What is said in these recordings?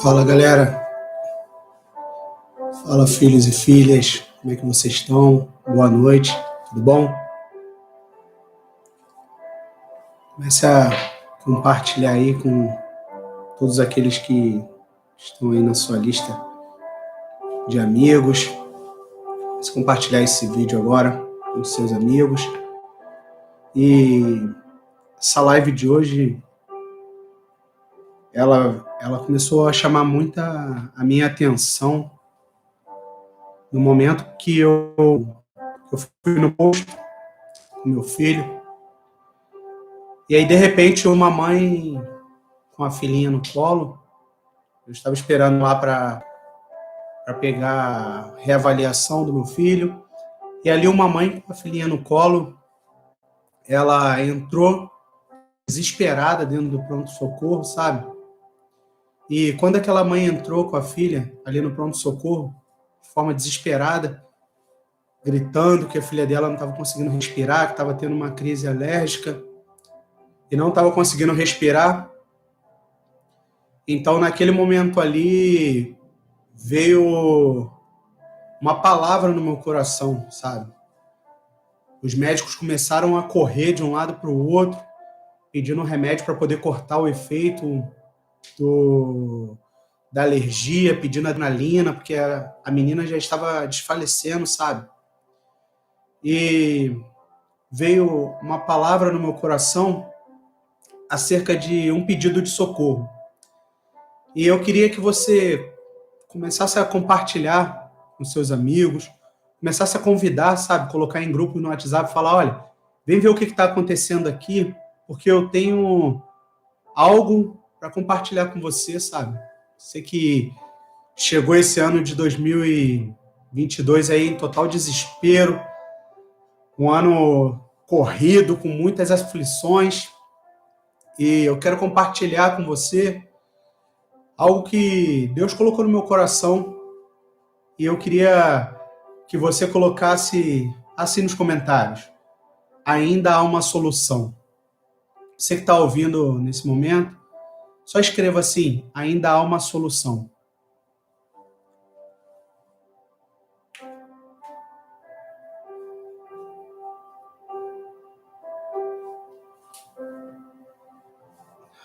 Fala galera, fala filhos e filhas, como é que vocês estão? Boa noite, tudo bom? Comece a compartilhar aí com todos aqueles que estão aí na sua lista de amigos. Comece a compartilhar esse vídeo agora com seus amigos. E essa live de hoje, ela começou a chamar muita a minha atenção no momento que eu fui no posto com meu filho. E aí, de repente, uma mãe com a filhinha no colo, eu estava esperando lá para pegar a reavaliação do meu filho, e ali uma mãe com a filhinha no colo, ela entrou desesperada dentro do pronto-socorro, sabe? E quando aquela mãe entrou com a filha ali no pronto-socorro, de forma desesperada, gritando que a filha dela não estava conseguindo respirar, que estava tendo uma crise alérgica, e não estava conseguindo respirar. Então, naquele momento ali, veio uma palavra no meu coração, sabe? Os médicos começaram a correr de um lado para o outro, pedindo remédio para poder cortar o efeito da alergia, pedindo adrenalina, porque a menina já estava desfalecendo, sabe? E veio uma palavra no meu coração acerca de um pedido de socorro. E eu queria que você começasse a compartilhar com seus amigos, começasse a convidar, sabe? Colocar em grupo no WhatsApp e falar, olha, vem ver o que está acontecendo aqui, porque eu tenho algo para compartilhar com você, sabe? Você que chegou esse ano de 2022 aí em total desespero, um ano corrido, com muitas aflições, e eu quero compartilhar com você algo que Deus colocou no meu coração, e eu queria que você colocasse assim nos comentários: ainda há uma solução. Você que está ouvindo nesse momento, só escreva assim: ainda há uma solução.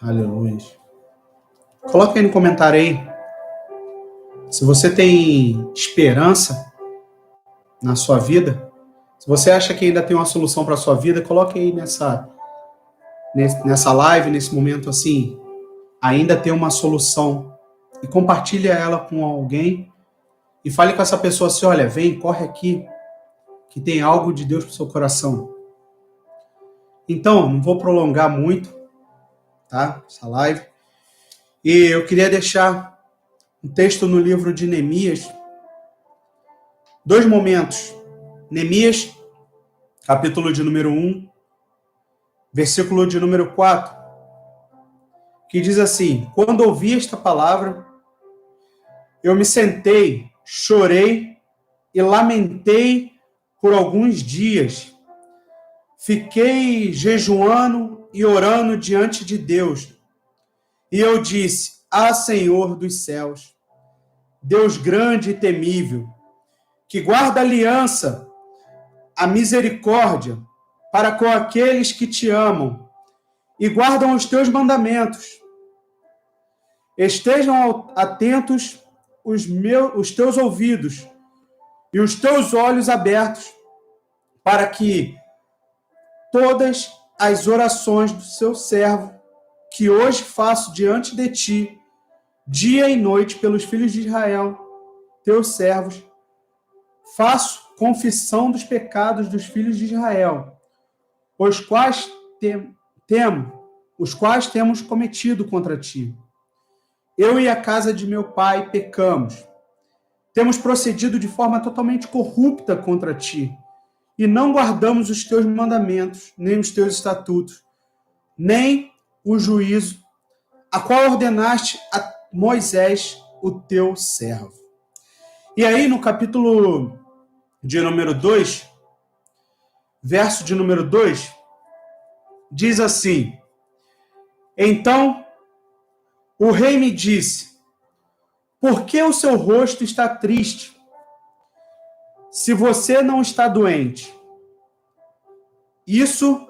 Aleluia. Coloca aí no comentário aí, se você tem esperança na sua vida, se você acha que ainda tem uma solução para a sua vida, coloque aí nessa live, nesse momento assim, ainda tem uma solução, e compartilha ela com alguém, e fale com essa pessoa assim, olha, vem, corre aqui, que tem algo de Deus pro seu coração. Então, não vou prolongar muito, tá? Essa live. E eu queria deixar um texto no livro de Neemias. 2 momentos. Neemias, capítulo de número 1, versículo de número 4, que diz assim: quando ouvi esta palavra, eu me sentei, chorei e lamentei por alguns dias. Fiquei jejuando e orando diante de Deus. E eu disse: ah, Senhor dos céus, Deus grande e temível, que guarda a aliança, a misericórdia para com aqueles que te amam e guardam os teus mandamentos. Estejam atentos os teus ouvidos e os teus olhos abertos, para que todas as orações do seu servo, que hoje faço diante de ti, dia e noite, pelos filhos de Israel, teus servos, faço confissão dos pecados dos filhos de Israel, os quais temos cometido contra ti. Eu e a casa de meu pai pecamos. Temos procedido de forma totalmente corrupta contra ti, e não guardamos os teus mandamentos, nem os teus estatutos, nem o juízo, a qual ordenaste a Moisés, o teu servo. E aí, no capítulo de número 2, verso de número 2, diz assim: então o rei me disse: Por que o seu rosto está triste? Se você não está doente, isso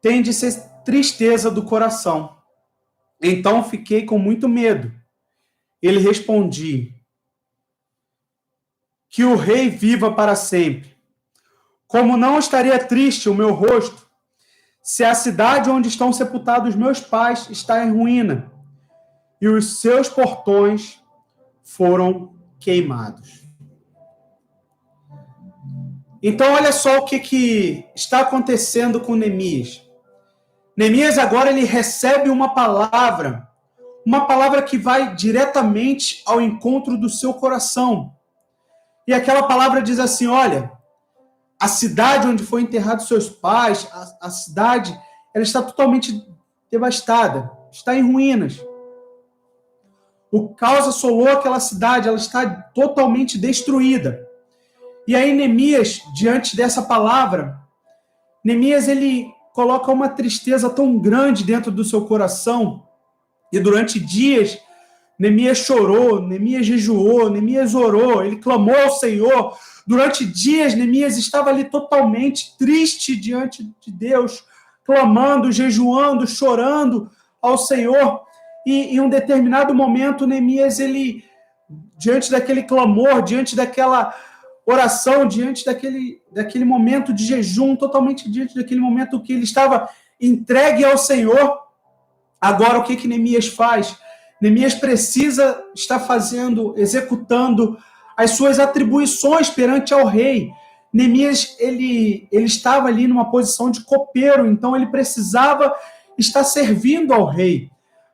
tem de ser tristeza do coração. Então fiquei com muito medo. Ele respondia: que o rei viva para sempre. Como não estaria triste o meu rosto, se a cidade onde estão sepultados meus pais está em ruína, e os seus portões foram queimados. Então, olha só o que está acontecendo com Neemias. Neemias agora ele recebe uma palavra que vai diretamente ao encontro do seu coração. E aquela palavra diz assim: olha, a cidade onde foi enterrados seus pais, a cidade, ela está totalmente devastada, está em ruínas. O caos assolou aquela cidade, ela está totalmente destruída. E aí Neemias, diante dessa palavra, Neemias ele coloca uma tristeza tão grande dentro do seu coração, e durante dias Neemias chorou, Neemias jejuou, Neemias orou, ele clamou ao Senhor. Durante dias Neemias estava ali totalmente triste diante de Deus, clamando, jejuando, chorando ao Senhor. E em um determinado momento Neemias, ele, diante daquele clamor, diante daquela oração, diante daquele momento de jejum, totalmente diante daquele momento que ele estava entregue ao Senhor, agora o que Neemias faz? Neemias precisa estar executando as suas atribuições perante ao rei. Neemias, ele estava ali numa posição de copeiro, então ele precisava estar servindo ao rei.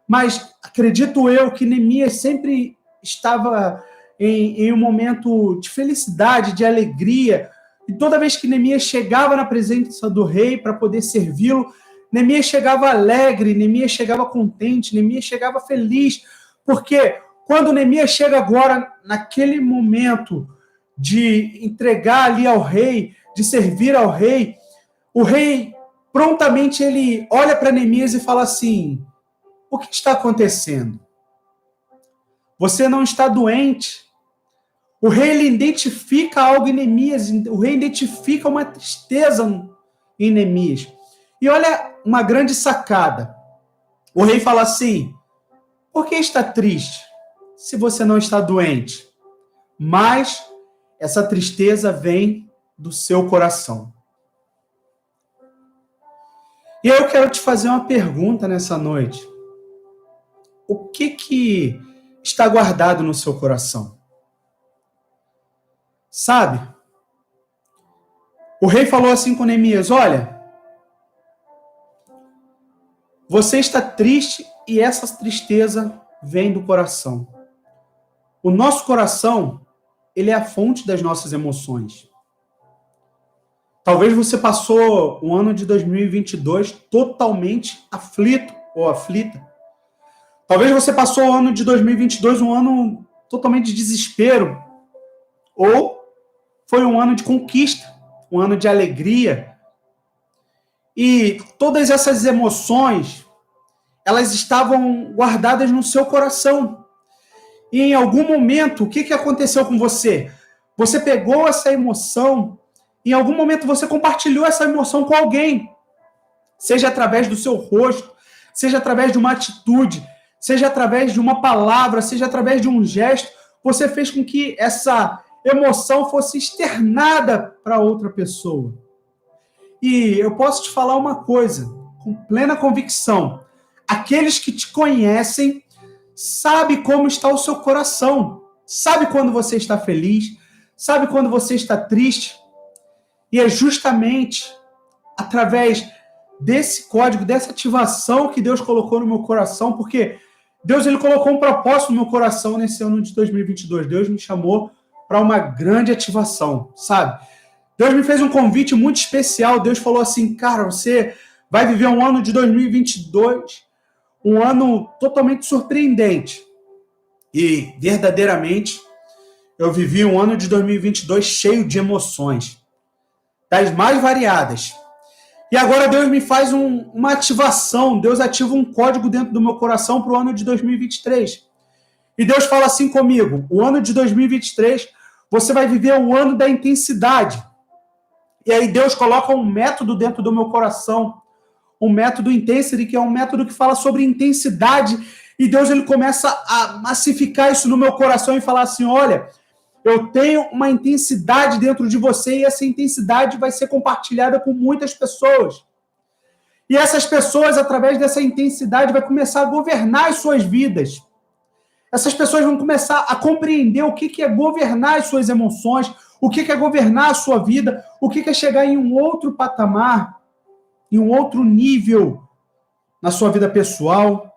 Mas acredito eu que Neemias sempre estava em um momento de felicidade, de alegria. E toda vez que Neemias chegava na presença do rei para poder servi-lo, Neemias chegava alegre, Neemias chegava contente, Neemias chegava feliz. Porque quando Neemias chega agora, naquele momento de entregar ali ao rei, de servir ao rei, o rei prontamente ele olha para Neemias e fala assim: o que está acontecendo? Você não está doente? O rei ele identifica algo em Neemias, o rei identifica uma tristeza em Neemias. E olha uma grande sacada. O rei fala assim: por que está triste se você não está doente? Mas essa tristeza vem do seu coração. E eu quero te fazer uma pergunta nessa noite. O que está guardado no seu coração? Sabe? O rei falou assim com Neemias: olha, você está triste e essa tristeza vem do coração. O nosso coração, ele é a fonte das nossas emoções. Talvez você passou o ano de 2022 totalmente aflito ou aflita. Talvez você passou o ano de 2022 um ano totalmente de desespero. Ou foi um ano de conquista, um ano de alegria. E todas essas emoções, elas estavam guardadas no seu coração. E em algum momento, o que aconteceu com você? Você pegou essa emoção, em algum momento você compartilhou essa emoção com alguém. Seja através do seu rosto, seja através de uma atitude, seja através de uma palavra, seja através de um gesto, você fez com que essa emoção fosse externada para outra pessoa. E eu posso te falar uma coisa, com plena convicção: aqueles que te conhecem sabem como está o seu coração, sabe quando você está feliz, sabe quando você está triste. E é justamente através desse código, dessa ativação que Deus colocou no meu coração, porque Deus ele colocou um propósito no meu coração nesse ano de 2022. Deus me chamou para uma grande ativação, sabe? Deus me fez um convite muito especial. Deus falou assim: cara, você vai viver um ano de 2022, um ano totalmente surpreendente. E, verdadeiramente, eu vivi um ano de 2022 cheio de emoções, das mais variadas. E agora Deus me faz uma ativação, Deus ativa um código dentro do meu coração para o ano de 2023. E Deus fala assim comigo: o ano de 2023, você vai viver o ano da intensidade. E aí Deus coloca um método dentro do meu coração, um método Intensity, que é um método que fala sobre intensidade. E Deus ele começa a massificar isso no meu coração e falar assim: olha, eu tenho uma intensidade dentro de você e essa intensidade vai ser compartilhada com muitas pessoas. E essas pessoas, através dessa intensidade, vai começar a governar as suas vidas. Essas pessoas vão começar a compreender o que é governar as suas emoções, o que é governar a sua vida, o que é chegar em um outro patamar, em um outro nível na sua vida pessoal,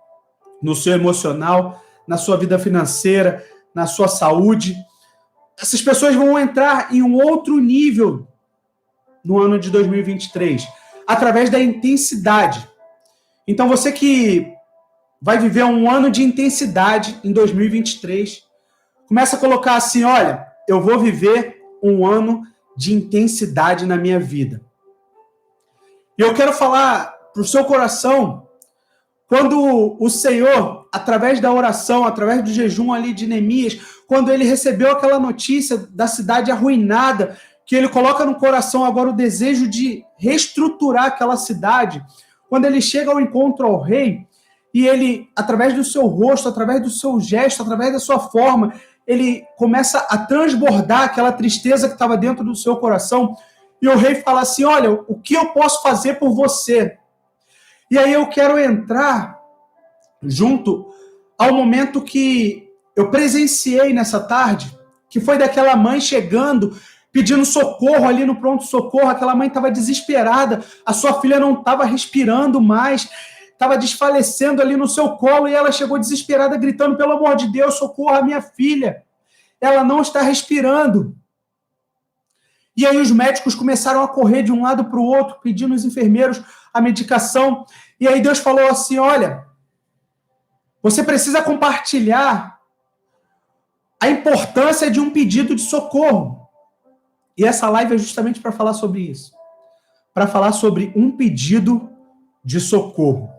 no seu emocional, na sua vida financeira, na sua saúde. Essas pessoas vão entrar em um outro nível no ano de 2023, através da intensidade. Então, você que vai viver um ano de intensidade em 2023, começa a colocar assim: olha, eu vou viver um ano de intensidade na minha vida. E eu quero falar para o seu coração, quando o Senhor, através da oração, através do jejum ali de Neemias, quando ele recebeu aquela notícia da cidade arruinada, que ele coloca no coração agora o desejo de reestruturar aquela cidade, quando ele chega ao encontro ao rei, e ele, através do seu rosto, através do seu gesto, através da sua forma, ele começa a transbordar aquela tristeza que estava dentro do seu coração, e o rei fala assim: olha, o que eu posso fazer por você? E aí eu quero entrar junto ao momento que eu presenciei nessa tarde, que foi daquela mãe chegando, pedindo socorro ali no pronto-socorro. Aquela mãe estava desesperada, a sua filha não estava respirando mais, estava desfalecendo ali no seu colo, e ela chegou desesperada, gritando: pelo amor de Deus, socorra a minha filha, ela não está respirando. E aí os médicos começaram a correr de um lado para o outro, pedindo aos enfermeiros a medicação. E aí Deus falou assim: olha, você precisa compartilhar a importância de um pedido de socorro. E essa live é justamente para falar sobre isso. Para falar sobre um pedido de socorro.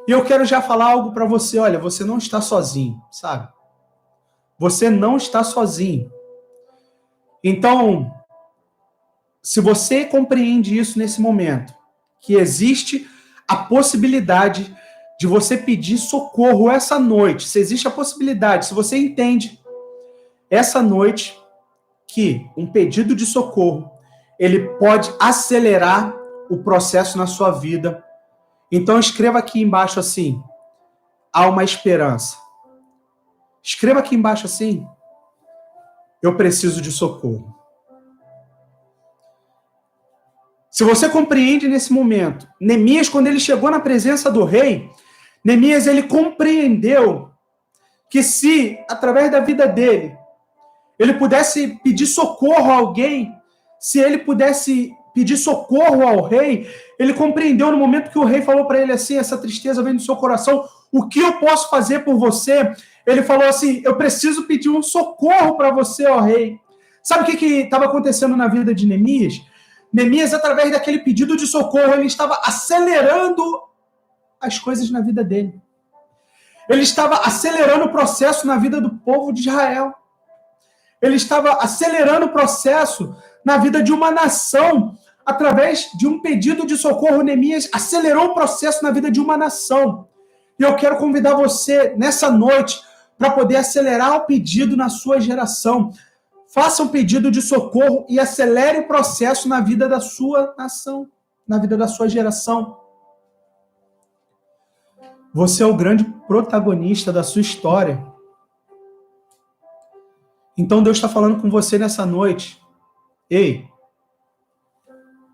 E eu quero já falar algo para você. Olha, você não está sozinho, sabe? Você não está sozinho. Então, se você compreende isso nesse momento, que existe a possibilidade de você pedir socorro essa noite, se existe a possibilidade, se você entende essa noite que um pedido de socorro, ele pode acelerar o processo na sua vida, então escreva aqui embaixo assim: há uma esperança. Escreva aqui embaixo assim: eu preciso de socorro. Se você compreende nesse momento, Neemias, quando ele chegou na presença do rei, Neemias, ele compreendeu que se, através da vida dele, ele pudesse pedir socorro a alguém, se ele pudesse pedir socorro ao rei, ele compreendeu no momento que o rei falou para ele assim: essa tristeza vem do seu coração, o que eu posso fazer por você? Ele falou assim: eu preciso pedir um socorro para você, ó rei. Sabe o que estava acontecendo na vida de Neemias? Neemias, através daquele pedido de socorro, ele estava acelerando as coisas na vida dele. Ele estava acelerando o processo na vida do povo de Israel. Ele estava acelerando o processo na vida de uma nação. Através de um pedido de socorro, Neemias acelerou o processo na vida de uma nação. E eu quero convidar você, nessa noite, para poder acelerar o pedido na sua geração. Faça um pedido de socorro e acelere o processo na vida da sua nação, na vida da sua geração. Você é o grande protagonista da sua história. Então Deus está falando com você nessa noite. Ei,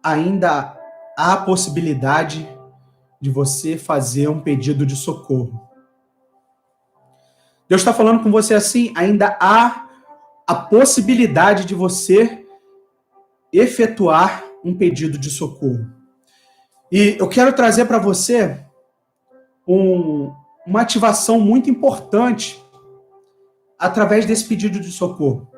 ainda há a possibilidade de você fazer um pedido de socorro. Deus está falando com você assim: ainda há a possibilidade de você efetuar um pedido de socorro. E eu quero trazer para você uma ativação muito importante através desse pedido de socorro.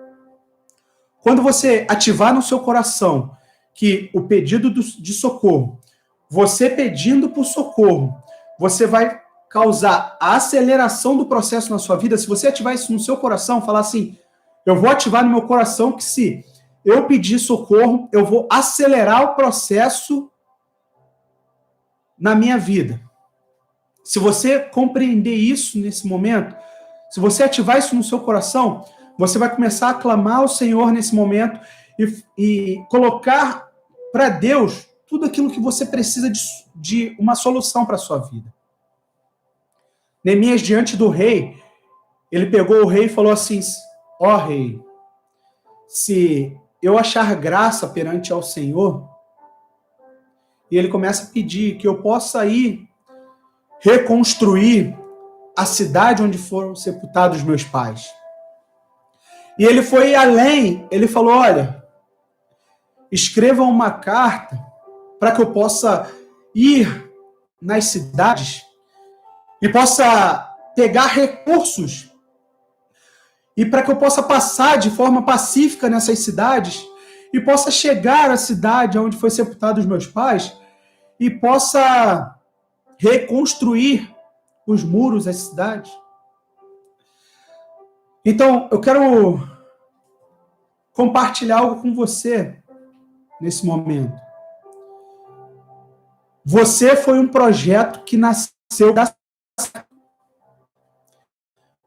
Quando você ativar no seu coração que o pedido de socorro, você pedindo por socorro, você vai causar a aceleração do processo na sua vida, se você ativar isso no seu coração, falar assim, eu vou ativar no meu coração que se eu pedir socorro, eu vou acelerar o processo na minha vida. Se você compreender isso nesse momento, se você ativar isso no seu coração, você vai começar a clamar ao Senhor nesse momento e colocar para Deus tudo aquilo que você precisa de uma solução para a sua vida. Neemias, diante do rei, ele pegou o rei e falou assim, ó rei, se eu achar graça perante ao Senhor, e ele começa a pedir que eu possa ir reconstruir a cidade onde foram sepultados meus pais. E ele foi além, ele falou, olha, escreva uma carta para que eu possa ir nas cidades e possa pegar recursos e para que eu possa passar de forma pacífica nessas cidades e possa chegar à cidade onde foi sepultado os meus pais e possa reconstruir os muros da cidade. Então, eu quero compartilhar algo com você nesse momento. Você foi um projeto que nasceu da...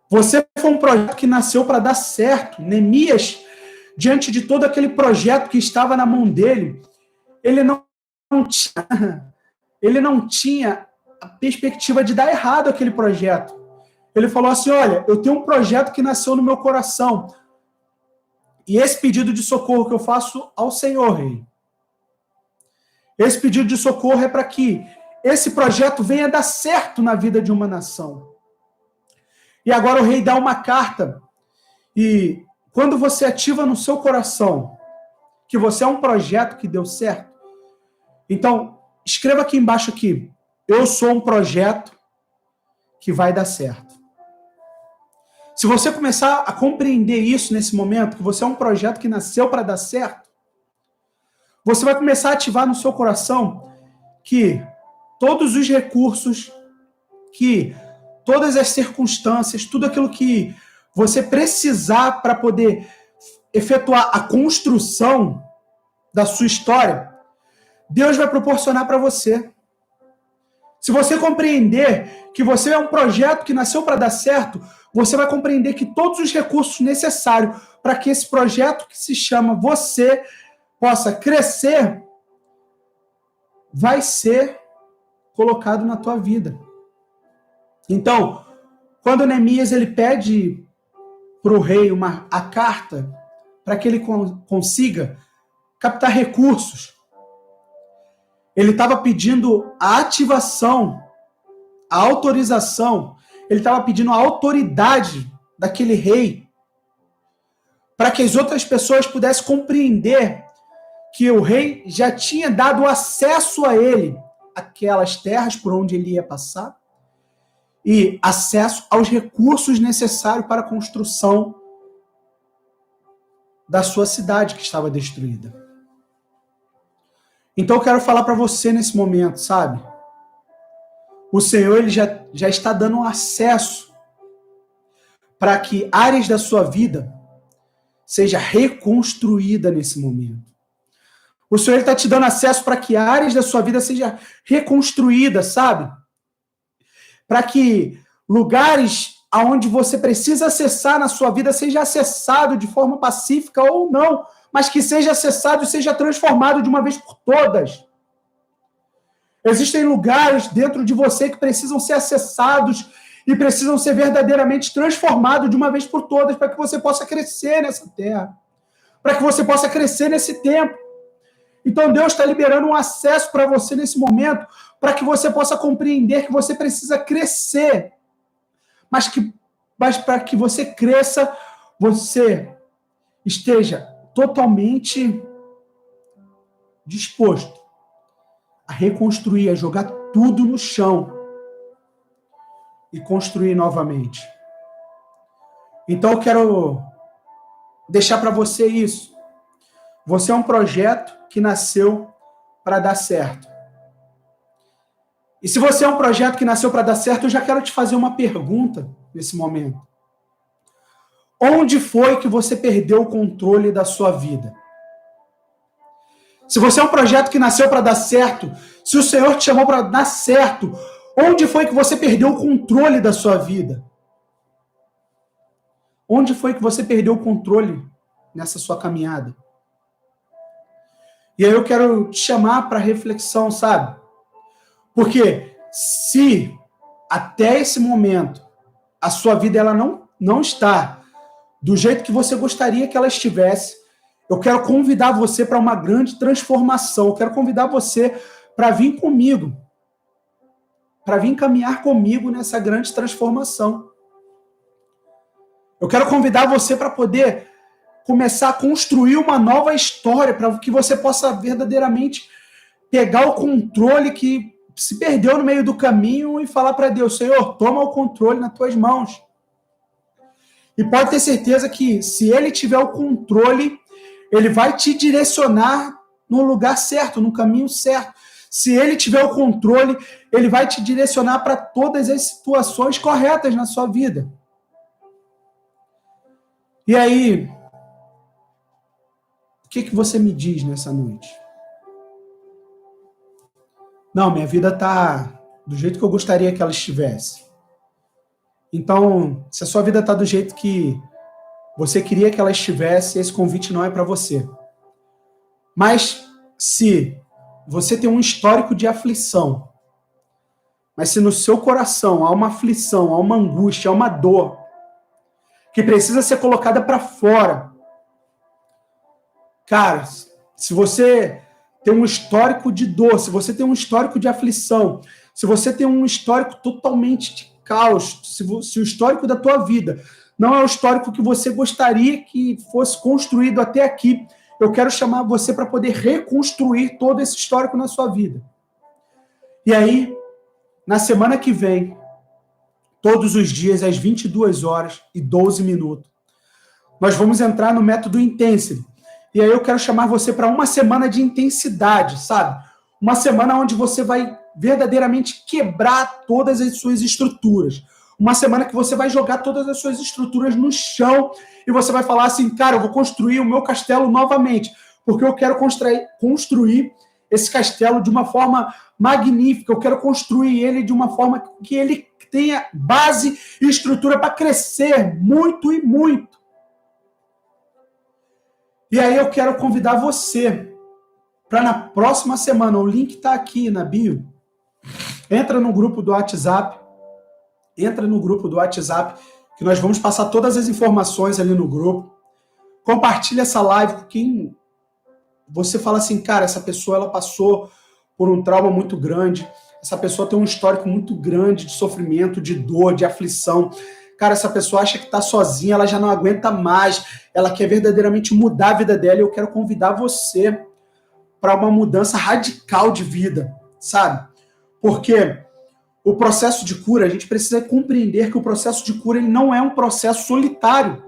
Você foi um projeto que nasceu para dar certo. Neemias, diante de todo aquele projeto que estava na mão dele, ele não tinha a perspectiva de dar errado aquele projeto. Ele falou assim, olha, eu tenho um projeto que nasceu no meu coração. E esse pedido de socorro que eu faço ao Senhor, rei, esse pedido de socorro é para que esse projeto venha dar certo na vida de uma nação. E agora o rei dá uma carta. E quando você ativa no seu coração que você é um projeto que deu certo, então escreva aqui embaixo aqui, eu sou um projeto que vai dar certo. Se você começar a compreender isso nesse momento, que você é um projeto que nasceu para dar certo, você vai começar a ativar no seu coração que todos os recursos, que todas as circunstâncias, tudo aquilo que você precisar para poder efetuar a construção da sua história, Deus vai proporcionar para você. Se você compreender que você é um projeto que nasceu para dar certo, você vai compreender que todos os recursos necessários para que esse projeto que se chama você possa crescer, vai ser colocado na tua vida. Então, quando Neemias ele pede para o rei a carta para que ele consiga captar recursos, ele estava pedindo a ativação, a autorização, ele estava pedindo a autoridade daquele rei para que as outras pessoas pudessem compreender que o rei já tinha dado acesso a ele, aquelas terras por onde ele ia passar, e acesso aos recursos necessários para a construção da sua cidade que estava destruída. Então eu quero falar para você nesse momento, sabe? O Senhor ele já está dando um acesso para que áreas da sua vida seja reconstruída nesse momento. O Senhor está te dando acesso para que áreas da sua vida seja reconstruída, sabe? Para que lugares aonde você precisa acessar na sua vida seja acessado de forma pacífica ou não, mas que seja acessado e seja transformado de uma vez por todas. Existem lugares dentro de você que precisam ser acessados e precisam ser verdadeiramente transformados de uma vez por todas para que você possa crescer nessa terra, para que você possa crescer nesse tempo. Então Deus está liberando um acesso para você nesse momento para que você possa compreender que você precisa crescer, mas para que você cresça, você esteja totalmente disposto a reconstruir, a jogar tudo no chão e construir novamente. Então eu quero deixar para você isso. Você é um projeto que nasceu para dar certo. E se você é um projeto que nasceu para dar certo, eu já quero te fazer uma pergunta nesse momento. Onde foi que você perdeu o controle da sua vida? Se você é um projeto que nasceu para dar certo, se o Senhor te chamou para dar certo, onde foi que você perdeu o controle da sua vida? Onde foi que você perdeu o controle nessa sua caminhada? E aí eu quero te chamar para reflexão, sabe? Porque se até esse momento a sua vida ela não está do jeito que você gostaria que ela estivesse, eu quero convidar você para uma grande transformação. Eu quero convidar você para vir comigo, para vir caminhar comigo nessa grande transformação. Eu quero convidar você para poder começar a construir uma nova história, para que você possa verdadeiramente pegar o controle que se perdeu no meio do caminho e falar para Deus, Senhor, toma o controle nas tuas mãos. E pode ter certeza que se Ele tiver o controle, Ele vai te direcionar no lugar certo, no caminho certo. Se Ele tiver o controle, Ele vai te direcionar para todas as situações corretas na sua vida. E aí, o que você me diz nessa noite? Não, minha vida está do jeito que eu gostaria que ela estivesse. Então, se a sua vida está do jeito que você queria que ela estivesse, esse convite não é para você. Mas se você tem um histórico de aflição, mas se no seu coração há uma aflição, há uma angústia, há uma dor, que precisa ser colocada para fora, cara, se você tem um histórico de dor, se você tem um histórico de aflição, se você tem um histórico totalmente de caos, se o histórico da tua vida não é o histórico que você gostaria que fosse construído até aqui, eu quero chamar você para poder reconstruir todo esse histórico na sua vida. E aí, na semana que vem, todos os dias, às 22h12, nós vamos entrar no método Intensity. E aí eu quero chamar você para uma semana de intensidade, sabe? Uma semana onde você vai verdadeiramente quebrar todas as suas estruturas. Uma semana que você vai jogar todas as suas estruturas no chão e você vai falar assim, cara, eu vou construir o meu castelo novamente, porque eu quero construir esse castelo de uma forma magnífica, eu quero construir ele de uma forma que ele tenha base e estrutura para crescer muito e muito. E aí eu quero convidar você para na próxima semana, o link está aqui na bio, entra no grupo do WhatsApp, que nós vamos passar todas as informações ali no grupo. Compartilha essa live com quem você fala assim, cara, essa pessoa ela passou por um trauma muito grande, essa pessoa tem um histórico muito grande de sofrimento, de dor, de aflição. Cara, essa pessoa acha que está sozinha, ela já não aguenta mais, ela quer verdadeiramente mudar a vida dela, e eu quero convidar você para uma mudança radical de vida, sabe? Porque o processo de cura, a gente precisa compreender que o processo de cura ele não é um processo solitário.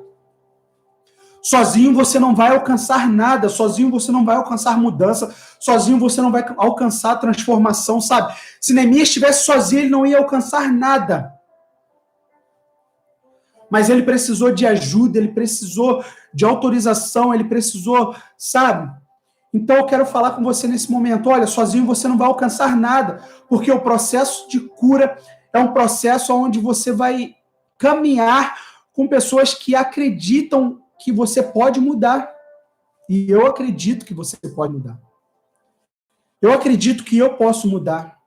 Sozinho você não vai alcançar nada, sozinho você não vai alcançar mudança, sozinho você não vai alcançar transformação, sabe? Se Neemias estivesse sozinho, ele não ia alcançar nada. Mas ele precisou de ajuda, ele precisou de autorização, ele precisou, sabe? Então eu quero falar com você nesse momento, olha, sozinho você não vai alcançar nada, porque o processo de cura é um processo onde você vai caminhar com pessoas que acreditam que você pode mudar. E eu acredito que você pode mudar. Eu acredito que eu posso mudar.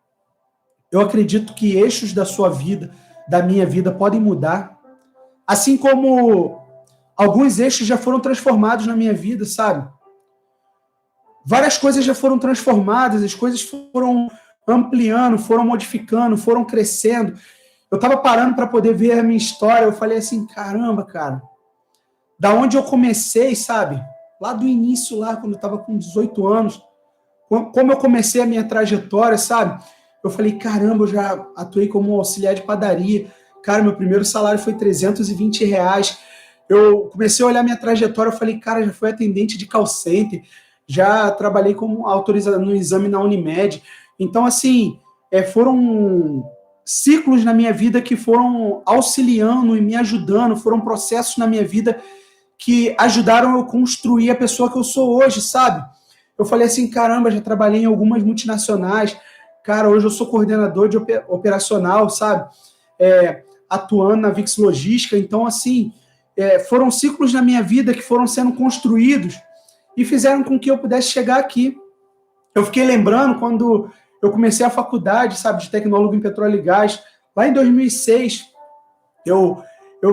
Eu acredito que eixos da sua vida, da minha vida, podem mudar. Assim como alguns eixos já foram transformados na minha vida, sabe? Várias coisas já foram transformadas, as coisas foram ampliando, foram modificando, foram crescendo. Eu estava parando para poder ver a minha história, eu falei assim, caramba, cara, da onde eu comecei, sabe? Lá do início, lá quando eu estava com 18 anos, como eu comecei a minha trajetória, sabe? Eu falei, caramba, eu já atuei como auxiliar de padaria. Cara, meu primeiro salário foi R$320. Eu comecei a olhar minha trajetória, eu falei, cara, já fui atendente de call center, já trabalhei como autorizado no exame na Unimed. Então, assim, foram ciclos na minha vida que foram auxiliando e me ajudando, foram processos na minha vida que ajudaram eu construir a pessoa que eu sou hoje, sabe? Eu falei assim, caramba, já trabalhei em algumas multinacionais, cara, hoje eu sou coordenador de operacional, sabe? Atuando na VIX Logística, então, assim, foram ciclos na minha vida que foram sendo construídos e fizeram com que eu pudesse chegar aqui. Eu fiquei lembrando quando eu comecei a faculdade, sabe, de tecnólogo em petróleo e gás, lá em 2006, eu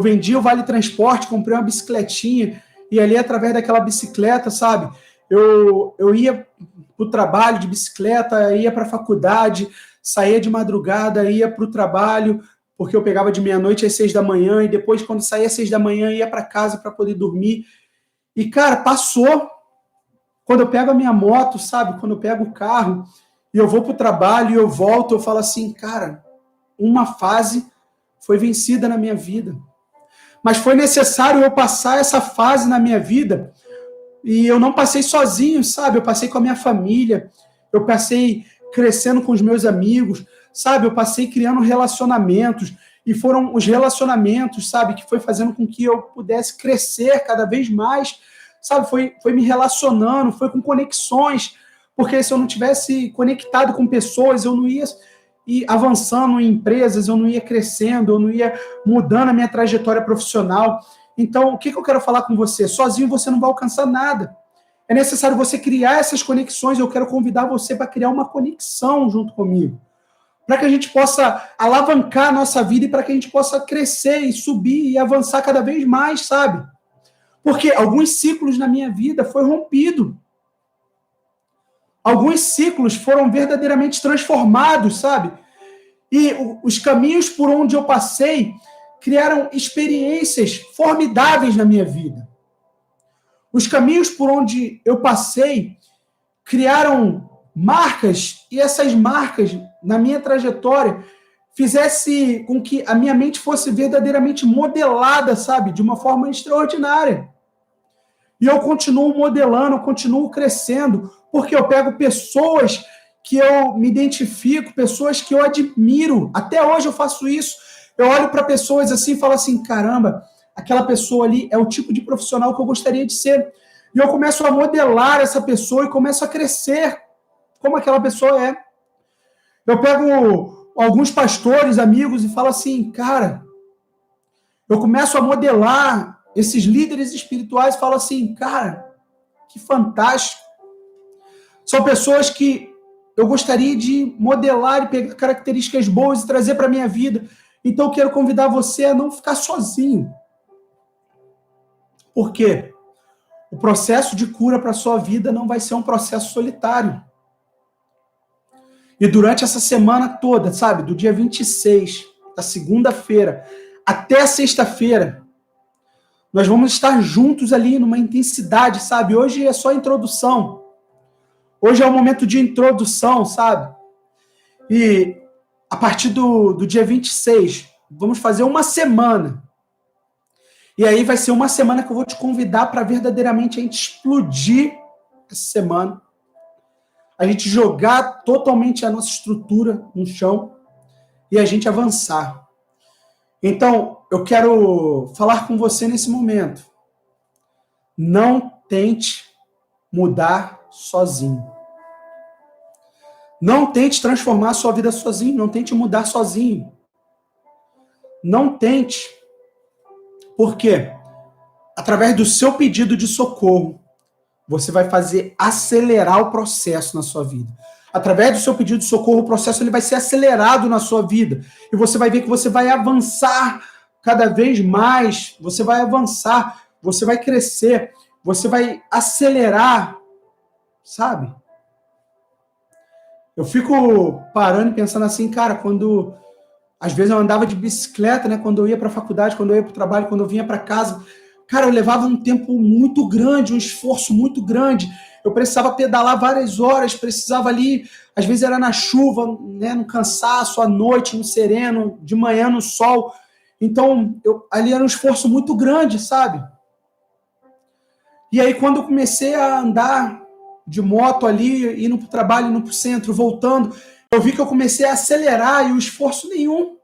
vendi o Vale Transporte, comprei uma bicicletinha, e ali, através daquela bicicleta, sabe, eu ia para o trabalho de bicicleta, ia para a faculdade, saía de madrugada, ia para o trabalho, porque eu pegava de meia-noite às 6 da manhã, e depois, quando saía às 6 da manhã, ia para casa para poder dormir. E, cara, passou. Quando eu pego a minha moto, sabe, quando eu pego o carro, e eu vou para o trabalho, e eu volto, eu falo assim, cara, uma fase foi vencida na minha vida. Mas foi necessário eu passar essa fase na minha vida, e eu não passei sozinho, sabe? Eu passei com a minha família, eu passei crescendo com os meus amigos, sabe? Eu passei criando relacionamentos, e foram os relacionamentos, sabe, que foi fazendo com que eu pudesse crescer cada vez mais, sabe? Foi me relacionando, foi com conexões, porque se eu não tivesse conectado com pessoas, eu não ia ir avançando em empresas, eu não ia crescendo, eu não ia mudando a minha trajetória profissional. Então, o que eu quero falar com você? Sozinho você não vai alcançar nada. É necessário você criar essas conexões. Eu quero convidar você para criar uma conexão junto comigo, para que a gente possa alavancar a nossa vida e para que a gente possa crescer e subir e avançar cada vez mais, sabe? Porque alguns ciclos na minha vida foram rompidos. Alguns ciclos foram verdadeiramente transformados, sabe? E os caminhos por onde eu passei criaram experiências formidáveis na minha vida. Os caminhos por onde eu passei criaram marcas, e essas marcas, na minha trajetória, fizesse com que a minha mente fosse verdadeiramente modelada, sabe? De uma forma extraordinária. E eu continuo modelando, eu continuo crescendo, porque eu pego pessoas que eu me identifico, pessoas que eu admiro. Até hoje eu faço isso. Eu olho para pessoas assim e falo assim, caramba, aquela pessoa ali é o tipo de profissional que eu gostaria de ser. E eu começo a modelar essa pessoa e começo a crescer como aquela pessoa é. Eu pego alguns pastores, amigos, e falo assim, cara, eu começo a modelar esses líderes espirituais e falo assim, cara, que fantástico. São pessoas que eu gostaria de modelar e pegar características boas e trazer para a minha vida. Então eu quero convidar você a não ficar sozinho. Por quê? O processo de cura para a sua vida não vai ser um processo solitário. E durante essa semana toda, sabe, do dia 26, da segunda-feira, até a sexta-feira, nós vamos estar juntos ali numa intensidade, sabe? Hoje é só introdução. Hoje é um momento de introdução, sabe? E a partir do dia 26, vamos fazer uma semana. E aí vai ser uma semana que eu vou te convidar para verdadeiramente a gente explodir essa semana. A gente jogar totalmente a nossa estrutura no chão e a gente avançar. Então, eu quero falar com você nesse momento. Não tente mudar sozinho. Não tente transformar a sua vida sozinho. Não tente mudar sozinho. Não tente. Por quê? Através do seu pedido de socorro, você vai fazer acelerar o processo na sua vida. Através do seu pedido de socorro, o processo ele vai ser acelerado na sua vida. E você vai ver que você vai avançar cada vez mais. Você vai avançar, você vai crescer, você vai acelerar, sabe? Eu fico parando e pensando assim, cara, quando às vezes eu andava de bicicleta, né? Quando eu ia para a faculdade, quando eu ia para o trabalho, quando eu vinha para casa, cara, eu levava um tempo muito grande, um esforço muito grande. Eu precisava pedalar várias horas, precisava ali, às vezes era na chuva, né, no cansaço, à noite, no sereno, de manhã no sol. Então, ali era um esforço muito grande, sabe? E aí, quando eu comecei a andar de moto ali, indo para o trabalho, indo para o centro, voltando, eu vi que eu comecei a acelerar e o esforço nenhum.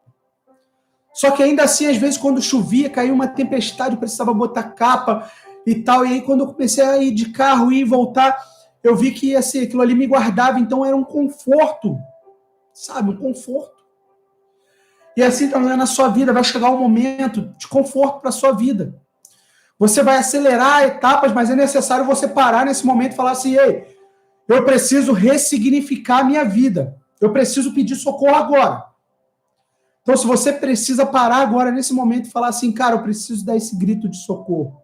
Só que ainda assim, às vezes, quando chovia, caiu uma tempestade, eu precisava botar capa e tal. E aí, quando eu comecei a ir de carro, ir e voltar, eu vi que assim, aquilo ali me guardava. Então, era um conforto, sabe? Um conforto. E assim também na sua vida, vai chegar um momento de conforto para a sua vida. Você vai acelerar etapas, mas é necessário você parar nesse momento e falar assim, ei, eu preciso ressignificar a minha vida. Eu preciso pedir socorro agora. Então, se você precisa parar agora, nesse momento, e falar assim, cara, eu preciso dar esse grito de socorro.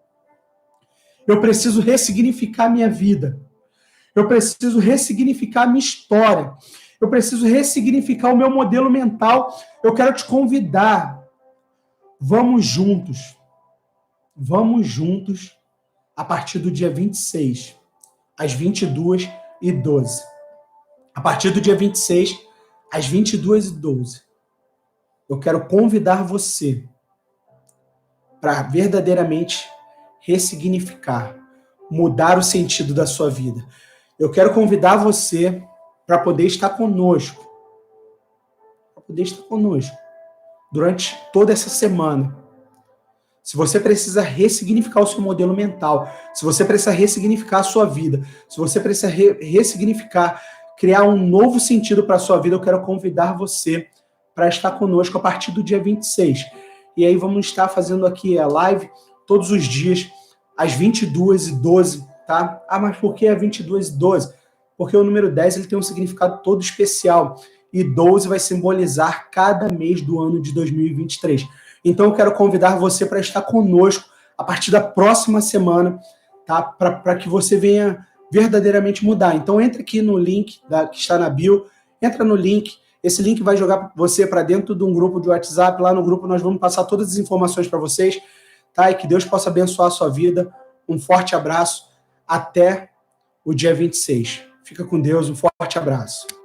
Eu preciso ressignificar a minha vida. Eu preciso ressignificar a minha história. Eu preciso ressignificar o meu modelo mental. Eu quero te convidar. Vamos juntos. Vamos juntos a partir do dia 26, às 22h12. A partir do dia 26, às 22h12. Eu quero convidar você para verdadeiramente ressignificar, mudar o sentido da sua vida. Eu quero convidar você para poder estar conosco. Para poder estar conosco durante toda essa semana. Se você precisa ressignificar o seu modelo mental, se você precisa ressignificar a sua vida, se você precisa ressignificar, criar um novo sentido para a sua vida, eu quero convidar você para estar conosco a partir do dia 26. E aí vamos estar fazendo aqui a live todos os dias, às 22h12, tá? Ah, mas por que é 22h12? Porque o número 10 ele tem um significado todo especial. E 12 vai simbolizar cada mês do ano de 2023. Então eu quero convidar você para estar conosco a partir da próxima semana, tá? Para que você venha verdadeiramente mudar. Então entra aqui no link que está na bio, entra no link. Esse link vai jogar você para dentro de um grupo de WhatsApp. Lá no grupo nós vamos passar todas as informações para vocês, tá? E que Deus possa abençoar a sua vida. Um forte abraço. Até o dia 26. Fica com Deus. Um forte abraço.